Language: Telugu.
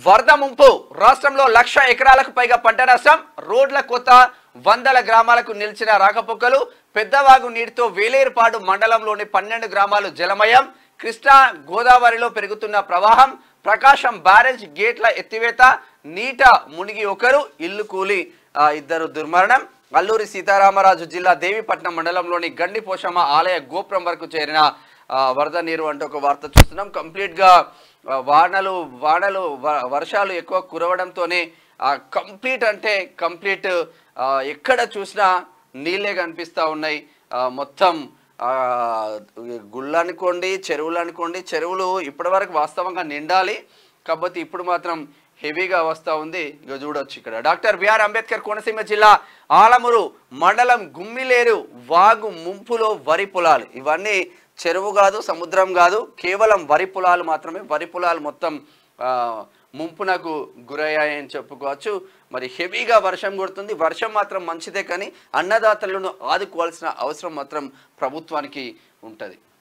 వరద ముంపు రాష్ట్రంలో 1,00,000 ఎకరాలకు పైగా పంట నష్టం. రోడ్ల కొత్త, వందల గ్రామాలకు నిలిచిన రాకపోకలు. పెద్దవాగు నీటితో వేలేరుపాడు మండలంలోని 12 గ్రామాలు జలమయం. కృష్ణా గోదావరిలో పెరుగుతున్న ప్రవాహం. ప్రకాశం బ్యారేజ్ గేట్ల ఎత్తివేత. నీట మునిగి ఒకరు, ఇల్లు కూలి ఇద్దరు దుర్మరణం. అల్లూరి సీతారామరాజు జిల్లా దేవీపట్నం మండలంలోని గండిపోషమ్మ ఆలయ గోపురం వరకు చేరిన వరద నీరు అంటే ఒక వార్త చూస్తున్నాం. కంప్లీట్ గా వర్షాలు ఎక్కువ కురవడంతోనే కంప్లీట్ అంటే కంప్లీట్ ఎక్కడ చూసినా నీళ్ళే కనిపిస్తూ ఉన్నాయి. మొత్తం గుళ్ళు అనుకోండి, చెరువులు అనుకోండి, చెరువులు ఇప్పటివరకు వాస్తవంగా నిండాలి, కాకపోతే ఇప్పుడు మాత్రం హెవీగా వస్తూ ఉంది. ఇక చూడొచ్చు ఇక్కడ డాక్టర్ బిఆర్ అంబేద్కర్ కోనసీమ జిల్లా ఆలమూరు మండలం గుమ్మిలేరు వాగు ముంపులో వరి పొలాలు. ఇవన్నీ చెరువు కాదు, సముద్రం కాదు, కేవలం వరి పొలాలు మాత్రమే. వరి పొలాలు మొత్తం ముంపునకు గురయ్యాయని చెప్పుకోవచ్చు. మరి హెవీగా వర్షం కొడుతుంది. వర్షం మాత్రం మంచిదే, కానీ అన్నదాతలను ఆదుకోవాల్సిన అవసరం మాత్రం ప్రభుత్వానికి ఉంటుంది.